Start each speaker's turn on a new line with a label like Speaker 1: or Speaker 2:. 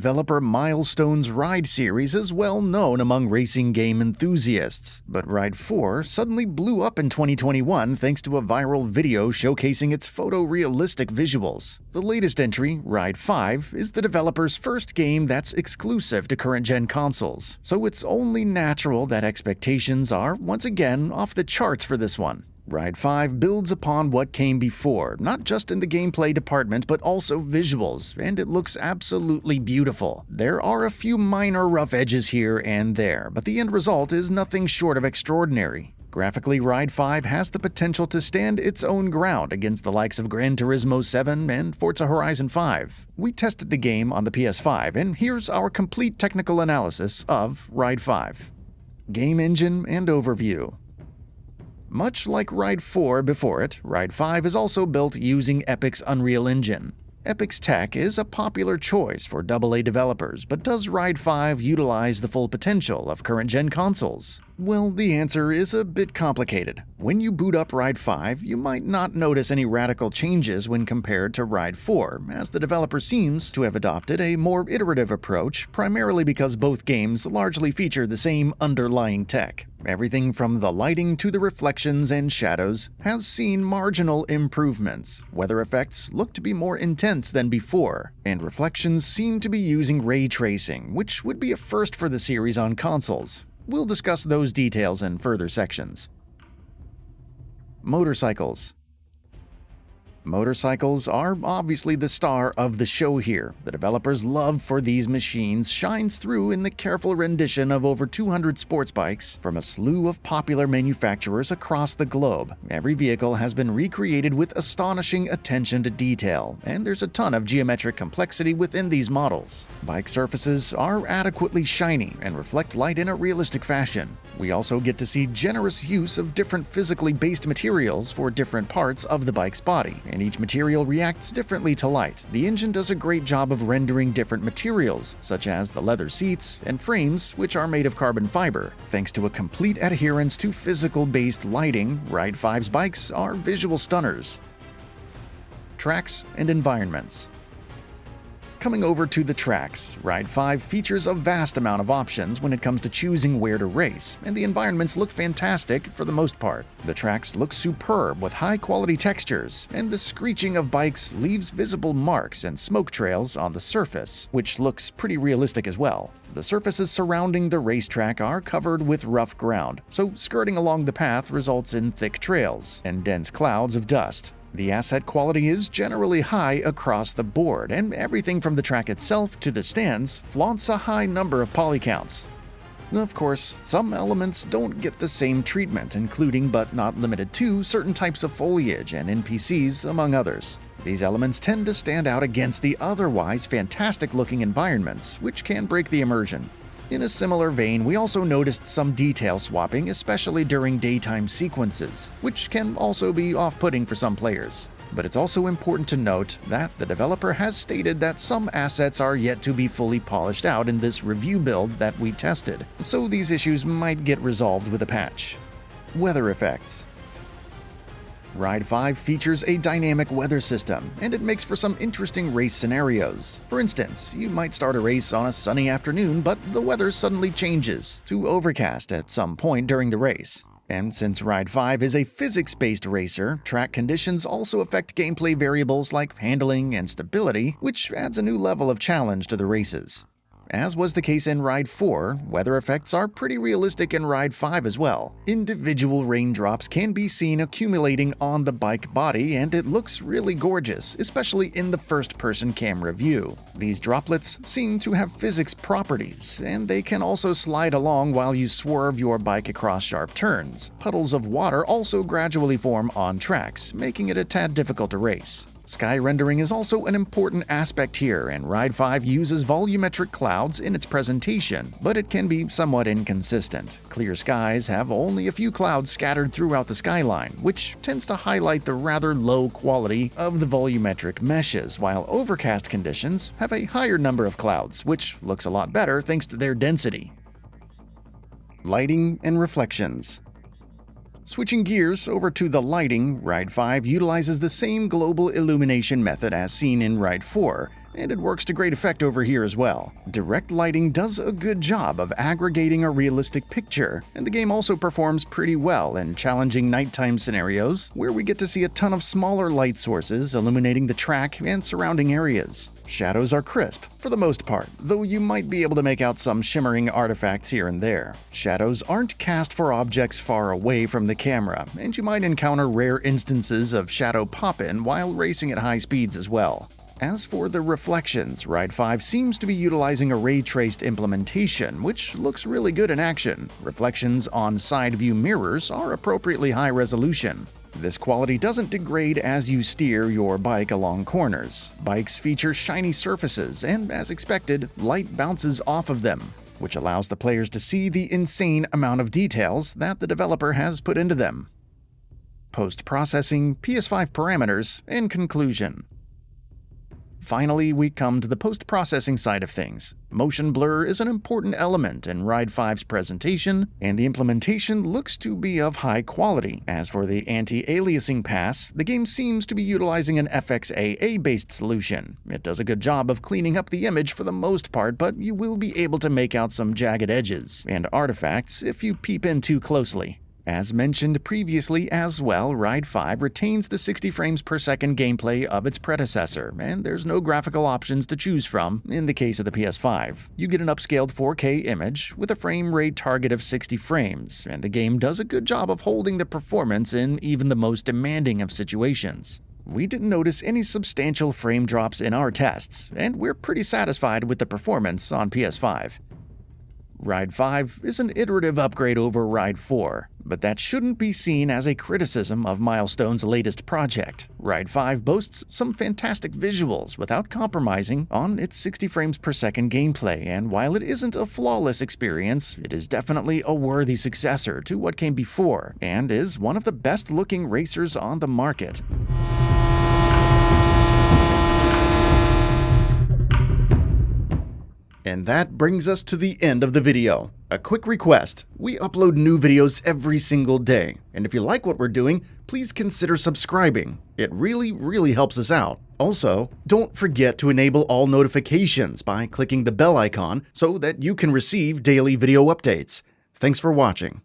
Speaker 1: developer Milestone's Ride series is well known among racing game enthusiasts, but Ride 4 suddenly blew up in 2021 thanks to a viral video showcasing its photorealistic visuals. The latest entry, Ride 5, is the developer's first game that's exclusive to current-gen consoles, so it's only natural that expectations are, once again, off the charts for this one. Ride 5 builds upon what came before, not just in the gameplay department but also visuals, and it looks absolutely beautiful. There are a few minor rough edges here and there, but the end result is nothing short of extraordinary. Graphically, Ride 5 has the potential to stand its own ground against the likes of Gran Turismo 7 and Forza Horizon 5. We tested the game on the PS5, and here's our complete technical analysis of Ride 5. Game engine and overview. Much like Ride 4 before it, Ride 5 is also built using Epic's Unreal Engine. Epic's tech is a popular choice for AA developers, but does Ride 5 utilize the full potential of current-gen consoles? Well, the answer is a bit complicated. When you boot up Ride 5, you might not notice any radical changes when compared to Ride 4, as the developer seems to have adopted a more iterative approach, primarily because both games largely feature the same underlying tech. Everything from the lighting to the reflections and shadows has seen marginal improvements. Weather effects look to be more intense than before, and reflections seem to be using ray tracing, which would be a first for the series on consoles. We'll discuss those details in further sections. Motorcycles. Motorcycles are obviously the star of the show here. The developer's love for these machines shines through in the careful rendition of over 200 sports bikes from a slew of popular manufacturers across the globe. Every vehicle has been recreated with astonishing attention to detail, and there's a ton of geometric complexity within these models. Bike surfaces are adequately shiny and reflect light in a realistic fashion. We also get to see generous use of different physically based materials for different parts of the bike's body, and each material reacts differently to light. The engine does a great job of rendering different materials, such as the leather seats and frames, which are made of carbon fiber. Thanks to a complete adherence to physical-based lighting, Ride 5's bikes are visual stunners. Tracks and environments. Coming over to the tracks, Ride 5 features a vast amount of options when it comes to choosing where to race, and the environments look fantastic for the most part. The tracks look superb with high-quality textures, and the screeching of bikes leaves visible marks and smoke trails on the surface, which looks pretty realistic as well. The surfaces surrounding the racetrack are covered with rough ground, so skirting along the path results in thick trails and dense clouds of dust. The asset quality is generally high across the board, and everything from the track itself to the stands flaunts a high number of polycounts. Of course, some elements don't get the same treatment, including but not limited to certain types of foliage and NPCs, among others. These elements tend to stand out against the otherwise fantastic-looking environments, which can break the immersion. In a similar vein, we also noticed some detail swapping, especially during daytime sequences, which can also be off-putting for some players. But it's also important to note that the developer has stated that some assets are yet to be fully polished out in this review build that we tested, so these issues might get resolved with a patch. Weather effects. Ride 5 features a dynamic weather system, and it makes for some interesting race scenarios. For instance, you might start a race on a sunny afternoon, but the weather suddenly changes to overcast at some point during the race. And since Ride 5 is a physics-based racer, track conditions also affect gameplay variables like handling and stability, which adds a new level of challenge to the races. As was the case in Ride 4, weather effects are pretty realistic in Ride 5 as well. Individual raindrops can be seen accumulating on the bike body, and it looks really gorgeous, especially in the first-person camera view. These droplets seem to have physics properties, and they can also slide along while you swerve your bike across sharp turns. Puddles of water also gradually form on tracks, making it a tad difficult to race. Sky rendering is also an important aspect here, and Ride 5 uses volumetric clouds in its presentation, but it can be somewhat inconsistent. Clear skies have only a few clouds scattered throughout the skyline, which tends to highlight the rather low quality of the volumetric meshes, while overcast conditions have a higher number of clouds, which looks a lot better thanks to their density. Lighting and reflections. Switching gears over to the lighting, Ride 5 utilizes the same global illumination method as seen in Ride 4, and it works to great effect over here as well. Direct lighting does a good job of aggregating a realistic picture, and the game also performs pretty well in challenging nighttime scenarios where we get to see a ton of smaller light sources illuminating the track and surrounding areas. Shadows are crisp, for the most part, though you might be able to make out some shimmering artifacts here and there. Shadows aren't cast for objects far away from the camera, and you might encounter rare instances of shadow pop-in while racing at high speeds as well. As for the reflections, Ride 5 seems to be utilizing a ray-traced implementation, which looks really good in action. Reflections on side view mirrors are appropriately high resolution. This quality doesn't degrade as you steer your bike along corners. Bikes feature shiny surfaces, and as expected, light bounces off of them, which allows the players to see the insane amount of details that the developer has put into them. Post-processing, PS5 parameters, and conclusion. Finally, we come to the post-processing side of things. Motion blur is an important element in Ride 5's presentation, and the implementation looks to be of high quality. As for the anti-aliasing pass, the game seems to be utilizing an FXAA-based solution. It does a good job of cleaning up the image for the most part, but you will be able to make out some jagged edges and artifacts if you peep in too closely. As mentioned previously as well, Ride 5 retains the 60 frames per second gameplay of its predecessor, and there's no graphical options to choose from in the case of the PS5. You get an upscaled 4K image with a frame rate target of 60 frames, and the game does a good job of holding the performance in even the most demanding of situations. We didn't notice any substantial frame drops in our tests, and we're pretty satisfied with the performance on PS5. Ride 5 is an iterative upgrade over Ride 4, but that shouldn't be seen as a criticism of Milestone's latest project. Ride 5 boasts some fantastic visuals without compromising on its 60 frames per second gameplay, and while it isn't a flawless experience, it is definitely a worthy successor to what came before, and is one of the best-looking racers on the market. And that brings us to the end of the video. A quick request: we upload new videos every single day, and if you like what we're doing, please consider subscribing. It really helps us out. Also, don't forget to enable all notifications by clicking the bell icon so that you can receive daily video updates. Thanks for watching.